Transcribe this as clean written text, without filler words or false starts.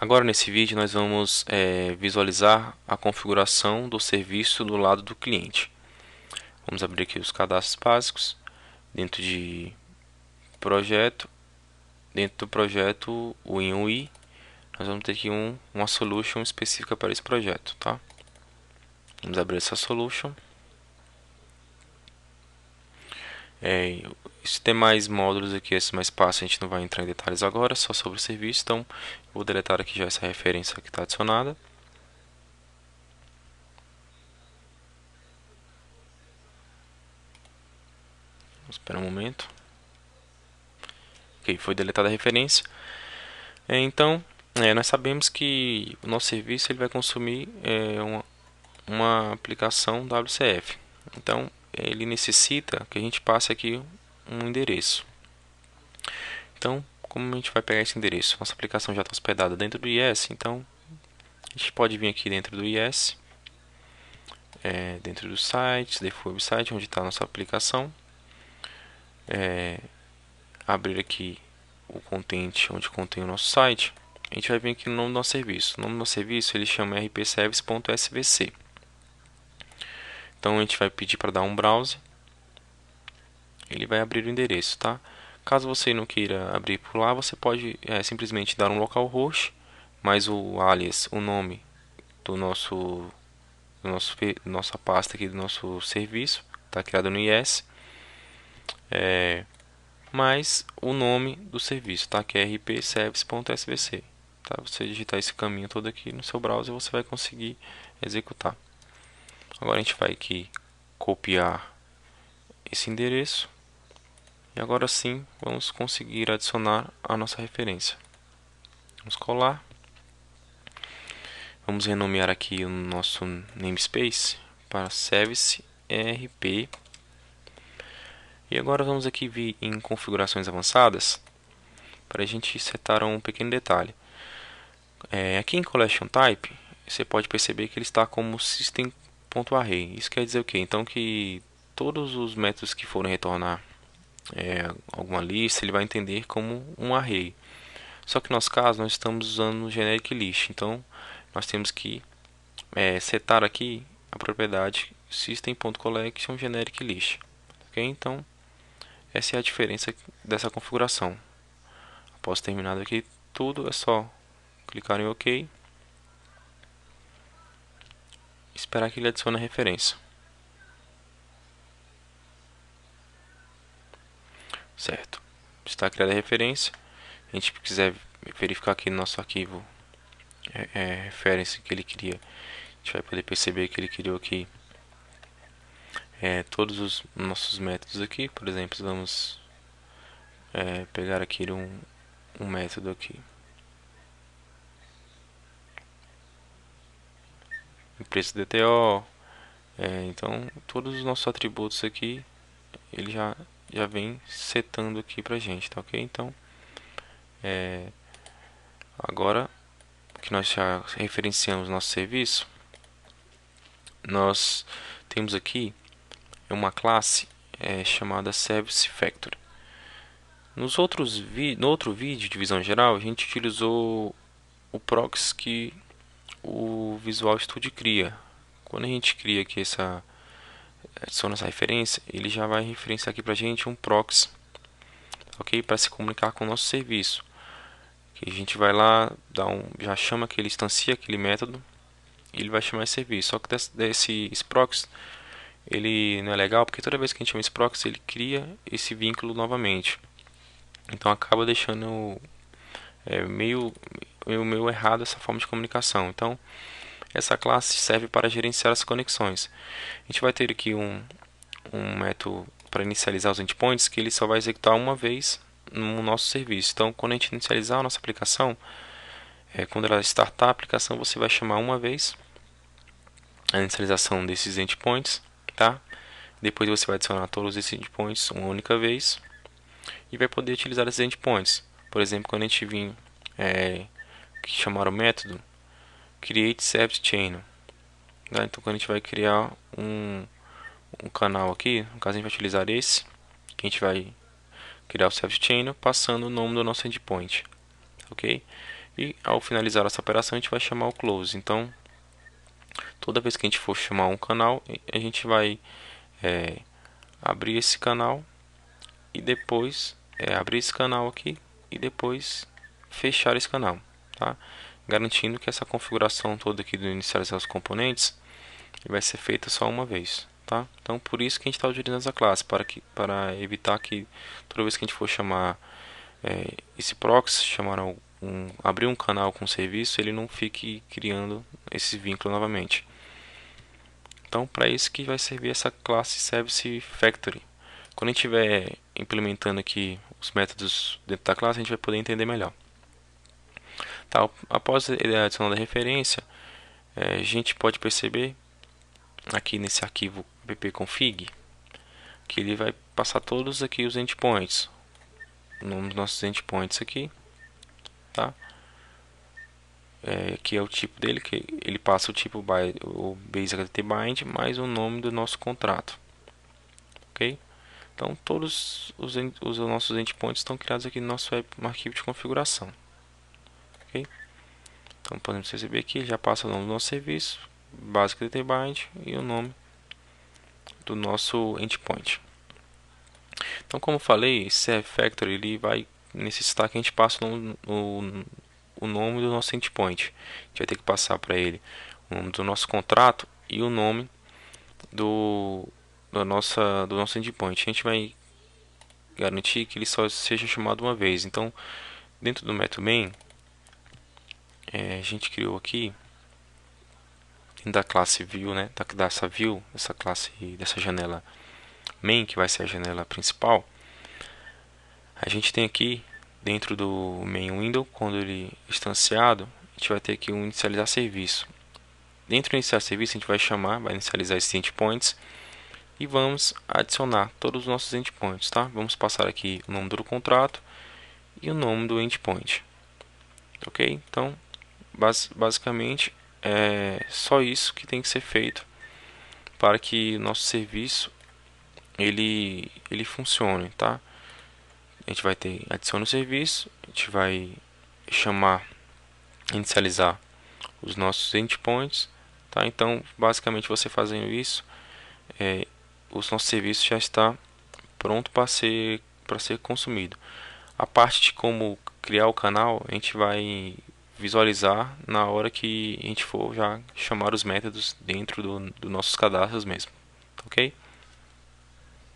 Agora nesse vídeo nós vamos visualizar a configuração do serviço do lado do cliente. Vamos abrir aqui os cadastros básicos dentro de projeto. Dentro do projeto WinUI, nós vamos ter aqui uma solution específica para esse projeto, tá? Vamos abrir essa solution. Se tem mais módulos aqui, esse mais fácil, a gente não vai entrar em detalhes agora, só sobre o serviço. Então, eu vou deletar aqui já essa referência que está adicionada. Vamos esperar um momento. Ok, foi deletada a referência. Então, nós sabemos que o nosso serviço ele vai consumir uma aplicação WCF. Então, ele necessita que a gente passe aqui um endereço. Então, como a gente vai pegar esse endereço? Nossa aplicação já está hospedada dentro do IS, então a gente pode vir aqui dentro do IS, dentro do site, default website, onde está a nossa aplicação, abrir aqui o content, onde contém o nosso site. A gente vai vir aqui no nome do nosso serviço. O nome do nosso serviço ele chama rpservice.svc. Então a gente vai pedir para dar um browse. Ele vai abrir o endereço, tá? Caso você não queira abrir por lá, você pode simplesmente dar um localhost, mais o alias, o nome do nossa pasta aqui do nosso serviço, está criado no IS, mais o nome do serviço, tá? Que é rpservice.svc. Tá? Você digitar esse caminho todo aqui no seu browser, você vai conseguir executar. Agora a gente vai aqui copiar esse endereço. E agora sim, vamos conseguir adicionar a nossa referência. Vamos colar. Vamos renomear aqui o nosso namespace para Service RP. E agora vamos aqui vir em configurações avançadas para a gente setar um pequeno detalhe. Aqui em Collection Type, você pode perceber que ele está como System.Array. Isso quer dizer o quê? Então que todos os métodos que forem retornar alguma lista, ele vai entender como um array. Só que no nosso caso, nós estamos usando o generic list. Então, nós temos que setar aqui a propriedade system.collection generic list. Ok? Então, essa é a diferença dessa configuração. Após terminado aqui tudo, é só clicar em OK. Esperar que ele adicione a referência. Certo. Está criada a referência. A gente quiser verificar aqui no nosso arquivo referência que ele cria, a gente vai poder perceber que ele criou aqui todos os nossos métodos aqui. Por exemplo, vamos pegar aqui um método aqui, preço DTO. Então todos os nossos atributos aqui ele já vem setando aqui pra gente, tá ok? Então agora que nós já referenciamos nosso serviço, nós temos aqui uma classe chamada Service Factory. No outro vídeo de visão geral, a gente utilizou o proxy que o Visual Studio cria. Quando a gente cria aqui adiciona essa referência, ele já vai referenciar aqui pra gente um proxy, ok? Para se comunicar com o nosso serviço. Que a gente vai lá, já chama aquele, instancia aquele método, e ele vai chamar esse serviço. Só que esse proxy, ele não é legal, porque toda vez que a gente chama esse proxy, ele cria esse vínculo novamente. Então acaba deixando meio errado essa forma de comunicação. Então essa classe serve para gerenciar as conexões. A gente vai ter aqui um método para inicializar os endpoints que ele só vai executar uma vez no nosso serviço. Então quando a gente inicializar a nossa aplicação, quando ela startar a aplicação, você vai chamar uma vez a inicialização desses endpoints, tá? Depois você vai adicionar todos esses endpoints uma única vez e vai poder utilizar esses endpoints. Por exemplo, quando a gente vir chamar o método create service channel, tá? Então quando a gente vai criar um canal aqui, no caso a gente vai utilizar esse, que a gente vai criar o service channel passando o nome do nosso endpoint, ok? E ao finalizar essa operação, a gente vai chamar o close. Então, toda vez que a gente for chamar um canal, a gente vai abrir esse canal e depois abrir esse canal aqui e depois fechar esse canal, tá? Garantindo que essa configuração toda aqui do inicializar os componentes vai ser feita só uma vez, tá? Então por isso que a gente está utilizando essa classe para evitar que toda vez que a gente for chamar esse proxy, abrir um canal com serviço, ele não fique criando esse vínculo novamente. Então para isso que vai servir essa classe Service Factory. Quando a gente estiver implementando aqui os métodos dentro da classe, a gente vai poder entender melhor. Tá, após ele adicionar a referência, a gente pode perceber aqui nesse arquivo ppconfig que ele vai passar todos aqui os endpoints, o nome dos nossos endpoints aqui, tá? Que é o tipo dele, que ele passa o tipo o base bind mais o nome do nosso contrato, ok? Então todos os nossos endpoints estão criados aqui no nosso arquivo de configuração, ok? Então podemos perceber que já passa o nome do nosso serviço, basic bind e o nome do nosso endpoint. Então, como eu falei, esse Factory ele vai necessitar que a gente passe o nome do nosso endpoint. A gente vai ter que passar para ele o nome do nosso contrato e o nome do nosso endpoint. A gente vai garantir que ele só seja chamado uma vez. Então, dentro do método main, a gente criou aqui dentro da classe view, né, dessa view, dessa classe, dessa janela main, que vai ser a janela principal, a gente tem aqui dentro do main window, quando ele é instanciado, a gente vai ter aqui um inicializar serviço. Dentro do iniciar serviço, a gente vai inicializar esses endpoints e vamos adicionar todos os nossos endpoints, tá? Vamos passar aqui o nome do contrato e o nome do endpoint, ok? Então, basicamente é só isso que tem que ser feito para que o nosso serviço ele funcione, tá? A gente vai ter adiciona o serviço, a gente vai inicializar os nossos endpoints, tá? Então, basicamente você fazendo isso, o nosso serviço já está pronto para ser consumido. A parte de como criar o canal, a gente vai visualizar na hora que a gente for já chamar os métodos dentro dos nossos cadastros mesmo, ok?